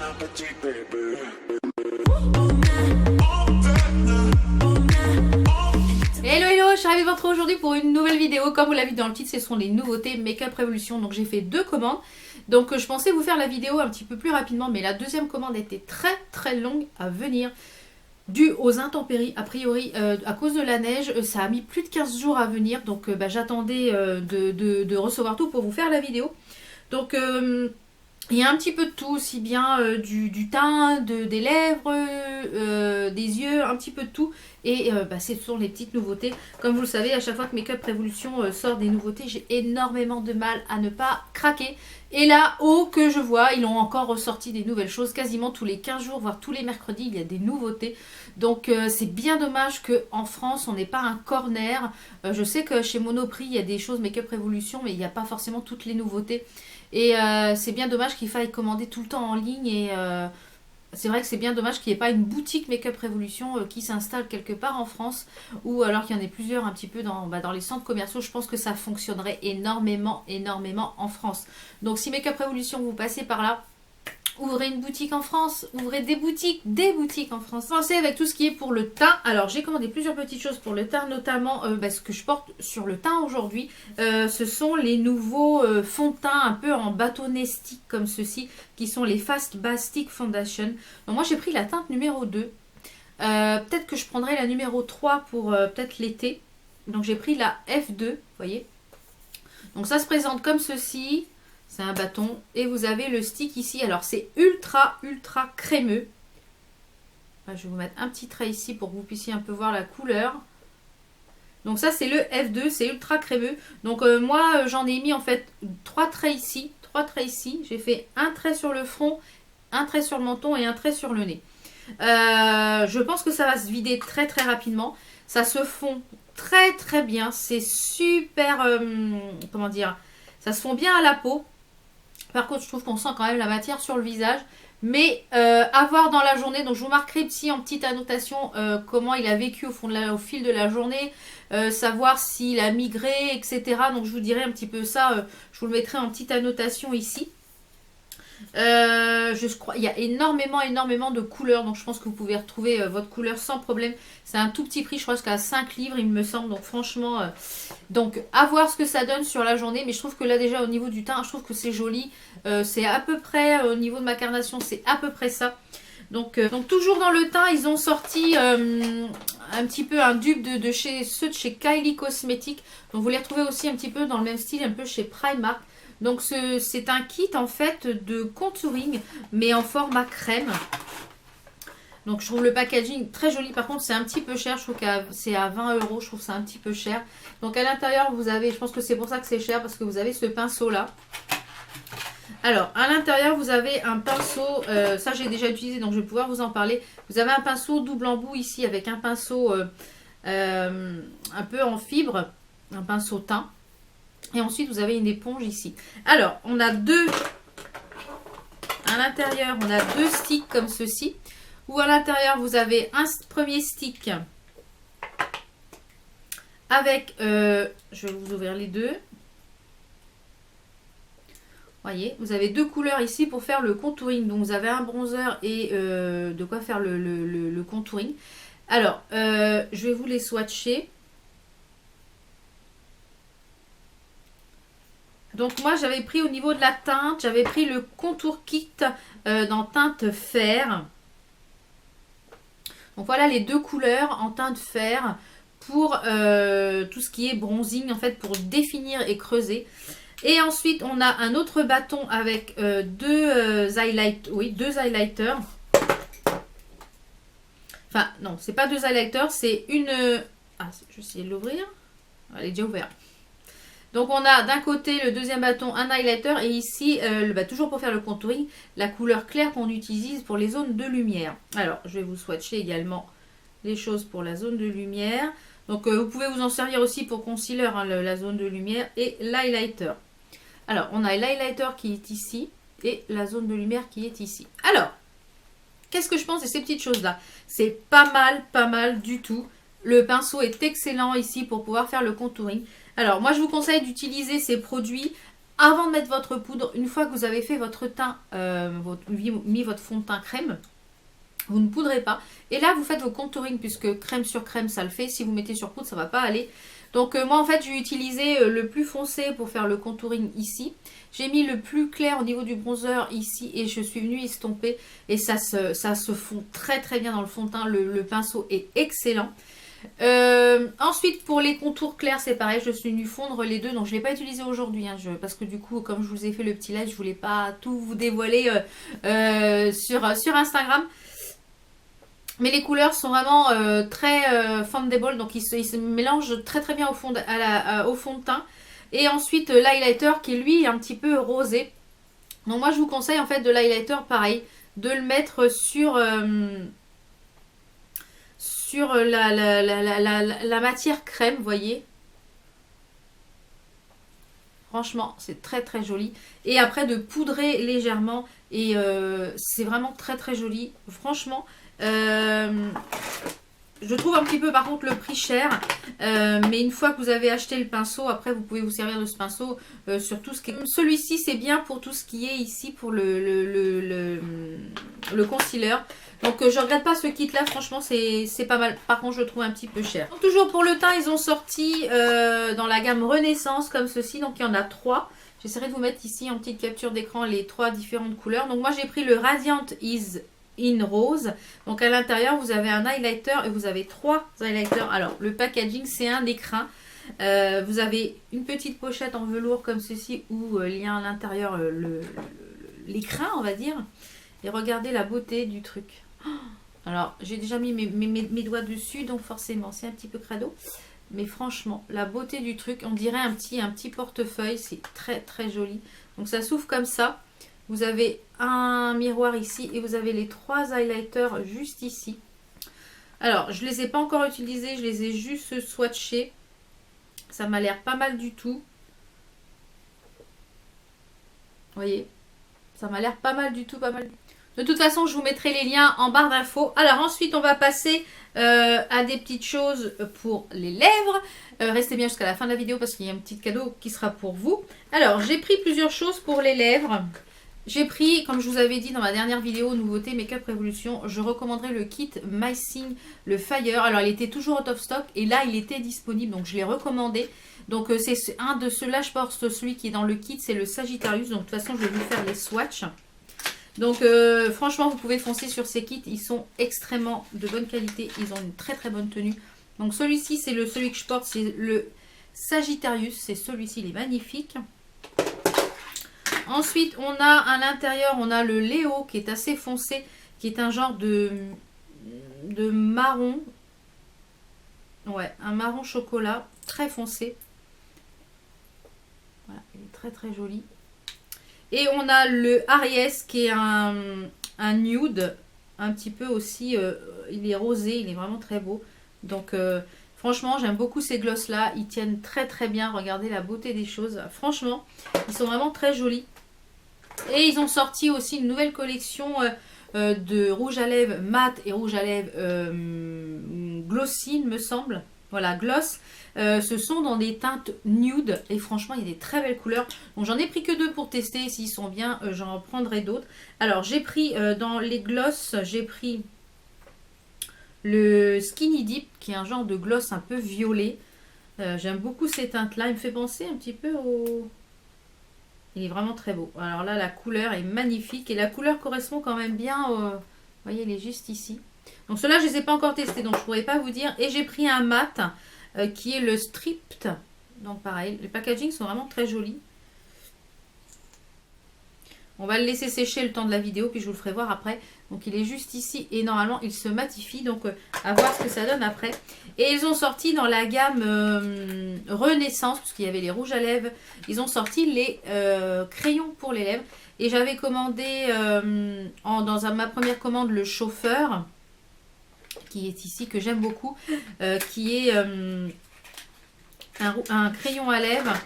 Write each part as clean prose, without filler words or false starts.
Hello hello, je suis ravie de vous retrouver aujourd'hui pour une nouvelle vidéo. Comme vous l'avez vu dans le titre, ce sont les nouveautés Make-up Revolution. Donc j'ai fait 2 commandes. Donc je pensais vous faire la vidéo un petit peu plus rapidement, mais la deuxième commande était très longue à venir. Dû aux intempéries, a priori à cause de la neige, ça a mis plus de 15 jours à venir. Donc j'attendais de recevoir tout pour vous faire la vidéo. Donc il y a un petit peu de tout, aussi bien du teint, des lèvres, des yeux, un petit peu de tout. Et ce sont les petites nouveautés. Comme vous le savez, à chaque fois que Make-up Revolution sort des nouveautés, j'ai énormément de mal à ne pas craquer. Et là, oh que je vois, ils ont encore ressorti des nouvelles choses. Quasiment tous les 15 jours, voire tous les mercredis, il y a des nouveautés. Donc c'est bien dommage qu'en France, on n'ait pas un corner. Je sais que chez Monoprix, il y a des choses Make-up Revolution, mais il n'y a pas forcément toutes les nouveautés. Et c'est bien dommage qu'il faille commander tout le temps en ligne. Et c'est vrai que c'est bien dommage qu'il n'y ait pas une boutique Make-up Revolution qui s'installe quelque part en France. Ou alors qu'il y en ait plusieurs un petit peu dans les centres commerciaux. Je pense que ça fonctionnerait énormément en France. Donc si Make-up Revolution, vous passez par là, ouvrez une boutique en France, ouvrez des boutiques en France. Pensez avec tout ce qui est pour le teint. Alors j'ai commandé plusieurs petites choses pour le teint, notamment ce que je porte sur le teint aujourd'hui. Ce sont les nouveaux fonds de teint un peu en bâtonnet stick comme ceci, qui sont les Fast Base Stick Foundation. Donc moi j'ai pris la teinte numéro 2. Peut-être que je prendrai la numéro 3 pour peut-être l'été. Donc j'ai pris la F2, vous voyez. Donc ça se présente comme ceci. C'est un bâton. Et vous avez le stick ici. Alors, c'est ultra crémeux. Je vais vous mettre un petit trait ici pour que vous puissiez un peu voir la couleur. Donc ça, c'est le F2. C'est ultra crémeux. Donc moi, j'en ai mis en fait 3 traits ici. 3 traits ici. J'ai fait un trait sur le front, un trait sur le menton et un trait sur le nez. Je pense que ça va se vider très rapidement. Ça se fond très bien. C'est super... comment dire? Ça se fond bien à la peau. Par contre, je trouve qu'on sent quand même la matière sur le visage. Mais à voir dans la journée. Donc, je vous marquerai ici en petite annotation comment il a vécu au fil de la journée. Savoir s'il a migré, etc. Donc, je vous dirai un petit peu ça. Je vous le mettrai en petite annotation ici. Je crois il y a énormément de couleurs. Donc, je pense que vous pouvez retrouver votre couleur sans problème. C'est un tout petit prix. Je crois qu'à 5 livres, il me semble. Donc, franchement... donc, à voir ce que ça donne sur la journée. Mais je trouve que là, déjà, au niveau du teint, je trouve que c'est joli. C'est à peu près, au niveau de ma carnation, c'est à peu près ça. Donc toujours dans le teint, ils ont sorti un petit peu un dupe de ceux de chez Kylie Cosmetics. Donc, vous les retrouvez aussi un petit peu dans le même style, un peu chez Primark. Donc, c'est un kit, en fait, de contouring, mais en format crème. Donc je trouve le packaging très joli. Par contre c'est un petit peu cher. Je trouve que c'est à 20 €. Je trouve ça un petit peu cher. Donc à l'intérieur vous avez, je pense que c'est pour ça que c'est cher, parce que vous avez ce pinceau là. Alors à l'intérieur vous avez un pinceau. Ça j'ai déjà utilisé donc je vais pouvoir vous en parler. Vous avez un pinceau double embout ici avec un pinceau un peu en fibre. Un pinceau teint. Et ensuite vous avez une éponge ici. Alors on a deux. À l'intérieur on a 2 sticks comme ceci. Ou à l'intérieur, vous avez un premier stick avec, je vais vous ouvrir les deux. Voyez, vous avez 2 couleurs ici pour faire le contouring. Donc, vous avez un bronzer et de quoi faire le contouring. Alors, je vais vous les swatcher. Donc, moi, j'avais pris au niveau de la teinte, j'avais pris le contour kit dans teinte fer. Donc voilà les 2 couleurs en teinte fer pour tout ce qui est bronzing, en fait, pour définir et creuser. Et ensuite, on a un autre bâton avec 2 highlighters. Enfin, non, c'est pas 2 highlighters, c'est une... Ah, je vais essayer de l'ouvrir. Elle est déjà ouverte. Donc on a d'un côté le deuxième bâton un highlighter et ici toujours pour faire le contouring la couleur claire qu'on utilise pour les zones de lumière. Alors je vais vous swatcher également les choses pour la zone de lumière. Donc vous pouvez vous en servir aussi pour concealer la zone de lumière et l'highlighter. Alors on a l'highlighter qui est ici et la zone de lumière qui est ici. Alors qu'est-ce que je pense de ces petites choses là? C'est pas mal du tout. Le pinceau est excellent ici pour pouvoir faire le contouring. Alors, moi, je vous conseille d'utiliser ces produits avant de mettre votre poudre, une fois que vous avez fait votre teint, mis votre fond de teint crème, vous ne poudrez pas. Et là, vous faites vos contouring puisque crème sur crème, ça le fait. Si vous mettez sur poudre, ça ne va pas aller. Donc moi, en fait, j'ai utilisé le plus foncé pour faire le contouring ici. J'ai mis le plus clair au niveau du bronzer ici et je suis venue estomper. Et ça se fond très très bien dans le fond de teint. Le pinceau est excellent. Ensuite, pour les contours clairs, c'est pareil. Je suis venue fondre les deux. Donc, je ne l'ai pas utilisé aujourd'hui. Hein, parce que du coup, comme je vous ai fait le petit live, je ne voulais pas tout vous dévoiler sur Instagram. Mais les couleurs sont vraiment très fondable, donc ils se mélangent très très bien au fond de teint. Et ensuite l'highlighter qui lui est un petit peu rosé. Donc moi je vous conseille en fait de l'highlighter pareil, de le mettre sur la matière crème, vous voyez. Franchement, c'est très très joli. Et après de poudrer légèrement et c'est vraiment très très joli. Franchement. Je trouve un petit peu par contre le prix cher, mais une fois que vous avez acheté le pinceau, après vous pouvez vous servir de ce pinceau sur tout ce qui est... Celui-ci c'est bien pour tout ce qui est ici pour le concealer. Donc je regrette pas ce kit là, franchement c'est pas mal. Par contre je le trouve un petit peu cher. Donc, toujours pour le teint, ils ont sorti dans la gamme Renaissance comme ceci, donc il y en a 3. J'essaierai de vous mettre ici en petite capture d'écran les 3 différentes couleurs. Donc moi j'ai pris le Radiant Is In Rose. Donc à l'intérieur vous avez un highlighter et vous avez 3 highlighters. Alors le packaging c'est un écrin. Vous avez une petite pochette en velours comme ceci où il y a à l'intérieur l'écrin on va dire. Et regardez la beauté du truc. Alors j'ai déjà mis mes doigts dessus donc forcément c'est un petit peu crado. Mais franchement la beauté du truc, on dirait un petit portefeuille, c'est très très joli. Donc ça s'ouvre comme ça. Vous avez un miroir ici et vous avez les 3 highlighters juste ici. Alors, je ne les ai pas encore utilisés, je les ai juste swatchés. Ça m'a l'air pas mal du tout. Vous voyez, ça m'a l'air pas mal du tout, pas mal. De toute façon, je vous mettrai les liens en barre d'infos. Alors ensuite, on va passer à des petites choses pour les lèvres. Restez bien jusqu'à la fin de la vidéo parce qu'il y a un petit cadeau qui sera pour vous. Alors, j'ai pris plusieurs choses pour les lèvres. J'ai pris, comme je vous avais dit dans ma dernière vidéo, nouveauté Make-up Révolution, je recommanderais le kit Missing, le Fire. Alors, il était toujours out of stock et là, il était disponible, donc je l'ai recommandé. Donc, c'est un de ceux-là, je porte celui qui est dans le kit, c'est le Sagittarius. Donc, de toute façon, je vais vous faire les swatchs. Donc, franchement, vous pouvez foncer sur ces kits. Ils sont extrêmement de bonne qualité. Ils ont une très, très bonne tenue. Donc, celui-ci, c'est celui que je porte, c'est le Sagittarius. C'est celui-ci, il est magnifique. Ensuite, on a à l'intérieur, on a le Léo qui est assez foncé, qui est un genre de marron. Ouais, un marron chocolat, très foncé. Voilà, il est très très joli. Et on a le Aries qui est un nude, un petit peu aussi, il est rosé, il est vraiment très beau. Donc franchement, j'aime beaucoup ces gloss là, ils tiennent très très bien, regardez la beauté des choses. Franchement, ils sont vraiment très jolis. Et ils ont sorti aussi une nouvelle collection de rouge à lèvres mat et rouge à lèvres glossy, il me semble. Voilà, gloss. Ce sont dans des teintes nude et franchement, il y a des très belles couleurs. Donc j'en ai pris que 2 pour tester. S'ils sont bien, j'en prendrai d'autres. Alors j'ai pris dans les gloss, j'ai pris le Skinny Dip qui est un genre de gloss un peu violet. J'aime beaucoup ces teintes-là. Il me fait penser un petit peu au... Il est vraiment très beau. Alors là, la couleur est magnifique. Et la couleur correspond quand même bien au... Vous voyez, elle est juste ici. Donc ceux-là, je ne les ai pas encore testés. Donc je ne pourrais pas vous dire. Et j'ai pris un mat qui est le Stripped. Donc pareil, les packaging sont vraiment très jolis. On va le laisser sécher le temps de la vidéo. Puis je vous le ferai voir après. Donc il est juste ici. Et normalement, il se matifie. Donc à voir ce que ça donne après. Et ils ont sorti dans la gamme Renaissance, parce qu'il y avait les rouges à lèvres, ils ont sorti les crayons pour les lèvres. Et j'avais commandé dans ma première commande le chauffeur, qui est ici, que j'aime beaucoup, qui est un crayon à lèvres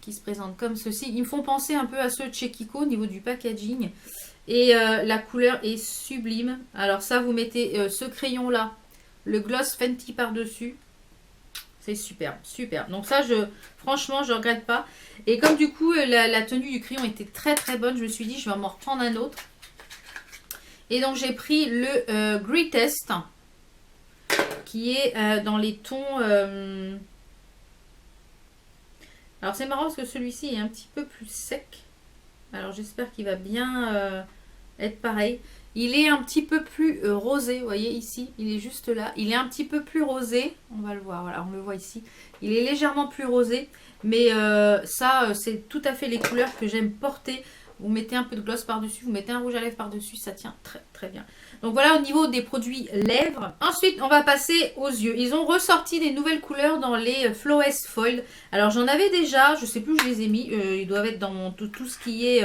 qui se présente comme ceci. Ils me font penser un peu à ceux de chez Kiko au niveau du packaging. Et la couleur est sublime. Alors ça, vous mettez ce crayon là, le gloss Fenty par-dessus. C'est super, super. Donc ça, franchement, je regrette pas. Et comme du coup, la tenue du crayon était très très bonne, je me suis dit, je vais m'en reprendre un autre. Et donc, j'ai pris le Greatest, qui est dans les tons... Alors, c'est marrant parce que celui-ci est un petit peu plus sec. Alors, j'espère qu'il va bien être pareil. Il est un petit peu plus rosé, vous voyez ici, il est juste là. Il est un petit peu plus rosé, on va le voir, voilà, on le voit ici. Il est légèrement plus rosé, mais ça, c'est tout à fait les couleurs que j'aime porter. Vous mettez un peu de gloss par-dessus, vous mettez un rouge à lèvres par-dessus, ça tient très très bien. Donc voilà au niveau des produits lèvres. Ensuite, on va passer aux yeux. Ils ont ressorti des nouvelles couleurs dans les Flawless Foil. Alors j'en avais déjà, je sais plus où je les ai mis. Ils doivent être dans tout ce qui est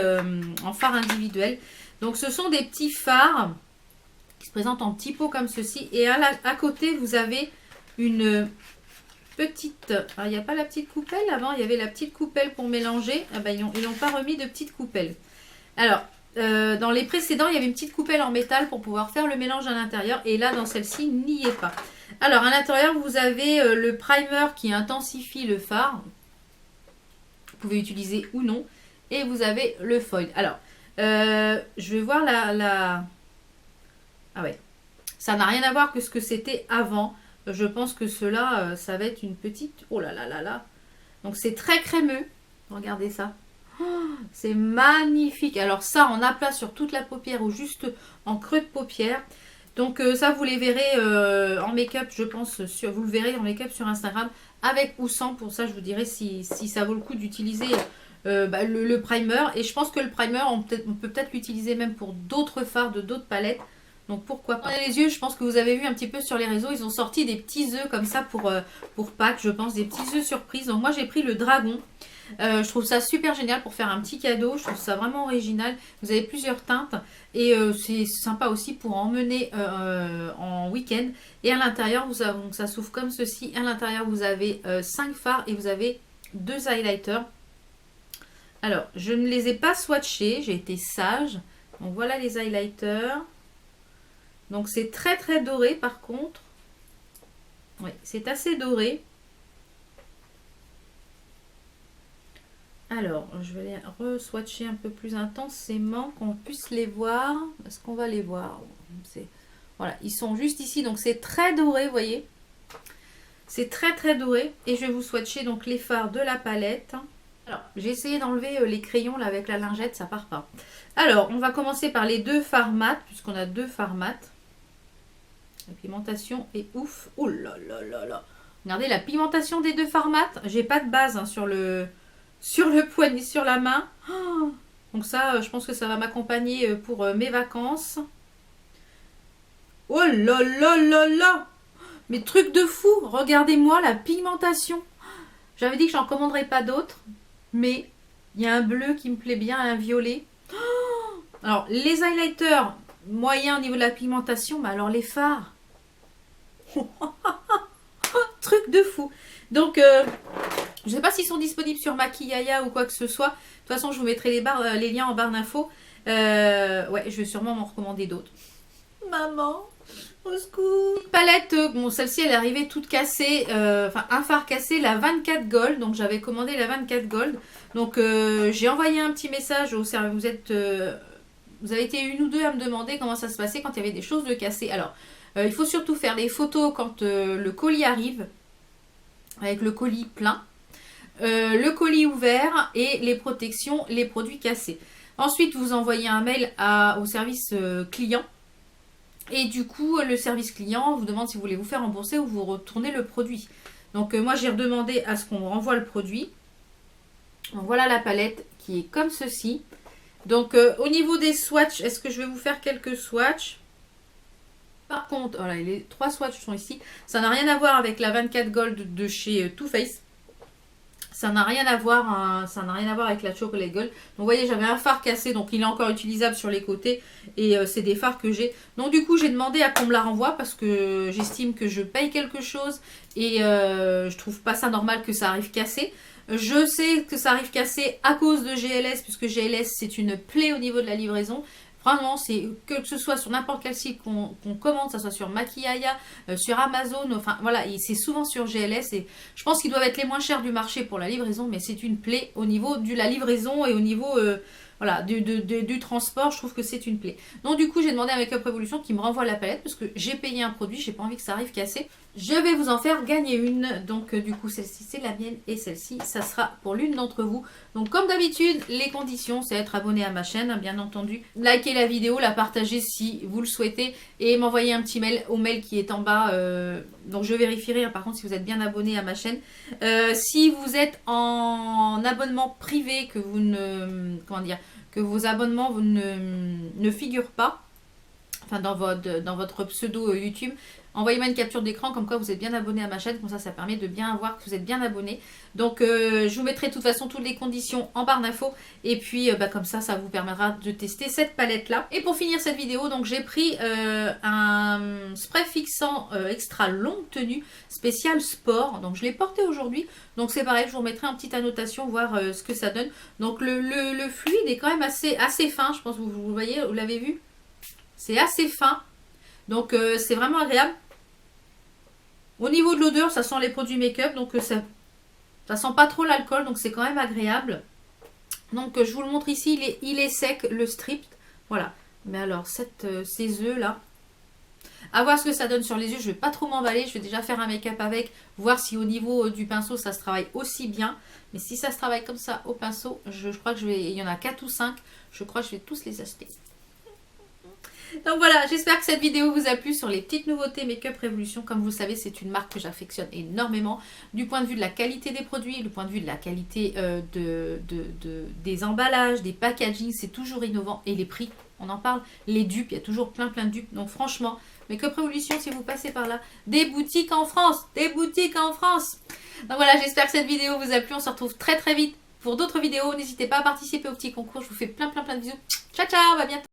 en fard individuel. Donc ce sont des petits fards qui se présentent en petits pots comme ceci. Et à côté, vous avez une petite... Alors, il n'y a pas la petite coupelle avant, il y avait la petite coupelle pour mélanger. Ah ben, ils n'ont pas remis de petite coupelle. Alors, dans les précédents, il y avait une petite coupelle en métal pour pouvoir faire le mélange à l'intérieur. Et là, dans celle-ci, il n'y est pas. Alors, à l'intérieur, vous avez le primer qui intensifie le fard. Vous pouvez utiliser ou non. Et vous avez le foil. Alors, je vais voir la... Ah ouais. Ça n'a rien à voir que ce que c'était avant. Je pense que cela, ça va être une petite... Oh là là là là. Donc c'est très crémeux. Regardez ça. Oh, c'est magnifique. Alors ça, en aplat sur toute la paupière ou juste en creux de paupière. Donc ça, vous les verrez en make-up, je pense. Vous le verrez en make-up sur Instagram. Avec ou sans. Pour ça, je vous dirai si ça vaut le coup d'utiliser... le primer, et je pense que le primer on peut peut-être l'utiliser même pour d'autres fards de d'autres palettes, donc pourquoi pas. Les yeux, je pense que vous avez vu un petit peu sur les réseaux, ils ont sorti des petits œufs comme ça pour Pâques, je pense, des petits œufs surprises. Donc moi j'ai pris le dragon, je trouve ça super génial pour faire un petit cadeau, je trouve ça vraiment original. Vous avez plusieurs teintes et c'est sympa aussi pour emmener en week-end. Et à l'intérieur, donc ça s'ouvre comme ceci. À l'intérieur, vous avez 5 fards et vous avez 2 highlighters. Alors, je ne les ai pas swatchés, j'ai été sage. Donc voilà les highlighters. Donc c'est très très doré par contre. Oui, c'est assez doré. Alors, je vais les re-swatcher un peu plus intensément, qu'on puisse les voir. Est-ce qu'on va les voir? Voilà, ils sont juste ici, donc c'est très doré, vous voyez. C'est très très doré. Et je vais vous swatcher donc les fards de la palette. Alors, j'ai essayé d'enlever les crayons là avec la lingette, ça part pas. Alors, on va commencer par les 2 fards mat, puisqu'on a 2 fards mat. La pigmentation est ouf. Oh là là là là. Regardez la pigmentation des 2 fards mat. J'ai pas de base hein, sur le poignet, sur la main. Oh, donc ça, je pense que ça va m'accompagner pour mes vacances. Oh là là là là. Mais truc de fou. Regardez-moi la pigmentation. J'avais dit que j'en commanderais pas d'autres. Mais il y a un bleu qui me plaît bien, un violet. Oh, alors, les highlighters, moyens au niveau de la pigmentation, mais alors les fards. Truc de fou. Donc, je ne sais pas s'ils sont disponibles sur Maquillaya ou quoi que ce soit. De toute façon, je vous mettrai les liens en barre d'infos. Ouais, je vais sûrement m'en recommander d'autres. Maman, au secours. Palette, bon, celle-ci, elle est arrivée toute cassée. Enfin, un fard cassé, la 24 Gold. Donc, j'avais commandé la 24 Gold. Donc, j'ai envoyé un petit message au service. Vous avez été une ou deux à me demander comment ça se passait quand il y avait des choses de cassées. Alors, il faut surtout faire des photos quand le colis arrive. Avec le colis plein. Le colis ouvert et les protections, les produits cassés. Ensuite, vous envoyez un mail au service client. Et du coup, le service client vous demande si vous voulez vous faire rembourser ou vous retournez le produit. Donc, moi, j'ai redemandé à ce qu'on renvoie le produit. Donc, voilà la palette qui est comme ceci. Donc, au niveau des swatchs, est-ce que je vais vous faire quelques swatchs? Par contre, voilà, les 3 swatchs sont ici. Ça n'a rien à voir avec la 24 Gold de chez Too Faced. Ça n'a rien à voir, avec la Chocolate Gold. Donc vous voyez, j'avais un fard cassé, donc il est encore utilisable sur les côtés. Et c'est des fards que j'ai. Donc du coup, j'ai demandé à qu'on me la renvoie parce que j'estime que je paye quelque chose. Et je trouve pas ça normal que ça arrive cassé. Je sais que ça arrive cassé à cause de GLS, puisque GLS c'est une plaie au niveau de la livraison. Franchement, c'est que ce soit sur n'importe quel site qu'on commande, ça soit sur Maquillaya, sur Amazon, enfin voilà, c'est souvent sur GLS et je pense qu'ils doivent être les moins chers du marché pour la livraison, mais c'est une plaie au niveau de la livraison et au niveau voilà, du transport, je trouve que c'est une plaie. Donc du coup, j'ai demandé à Makeup Revolution qui me renvoie la palette parce que j'ai payé un produit, j'ai pas envie que ça arrive cassé. Je vais vous en faire gagner une. Donc du coup, celle-ci, c'est la mienne et celle-ci, ça sera pour l'une d'entre vous. Donc comme d'habitude, les conditions, c'est être abonné à ma chaîne, bien entendu. Likez la vidéo, la partager si vous le souhaitez et m'envoyer un petit mail au mail qui est en bas. Donc je vérifierai par contre si vous êtes bien abonné à ma chaîne. Si vous êtes en abonnement privé, que vous ne... Comment dire, que vos abonnements ne figurent pas, enfin dans votre pseudo YouTube, envoyez-moi une capture d'écran comme quoi vous êtes bien abonné à ma chaîne, comme ça permet de bien voir que vous êtes bien abonné. Donc je vous mettrai de toute façon toutes les conditions en barre d'infos et puis comme ça vous permettra de tester cette palette là. Et pour finir cette vidéo, donc j'ai pris un spray fixant extra longue tenue spécial sport, donc je l'ai porté aujourd'hui, donc c'est pareil, je vous remettrai une petite annotation voir ce que ça donne. Donc le fluide est quand même assez fin, je pense que vous voyez, vous l'avez vu, c'est assez fin, donc c'est vraiment agréable. Au niveau de l'odeur, ça sent les produits make-up, donc ça sent pas trop l'alcool, donc c'est quand même agréable. Donc je vous le montre ici, il est sec, le strip, voilà. Mais alors ces œufs là, à voir ce que ça donne sur les yeux. Je vais pas trop m'emballer, je vais déjà faire un make-up avec, voir si au niveau du pinceau ça se travaille aussi bien. Mais si ça se travaille comme ça au pinceau, je crois que il y en a 4 ou 5, je crois que je vais tous les acheter. Donc voilà, j'espère que cette vidéo vous a plu sur les petites nouveautés Makeup Revolution. Comme vous le savez, c'est une marque que j'affectionne énormément. Du point de vue de la qualité des produits, du point de vue de la qualité des emballages, des packaging, c'est toujours innovant. Et les prix, on en parle, les dupes, il y a toujours plein de dupes. Donc franchement, Makeup Revolution, si vous passez par là, des boutiques en France, des boutiques en France. Donc voilà, j'espère que cette vidéo vous a plu. On se retrouve très vite pour d'autres vidéos. N'hésitez pas à participer au petit concours. Je vous fais plein de bisous. Ciao, ciao, à bientôt.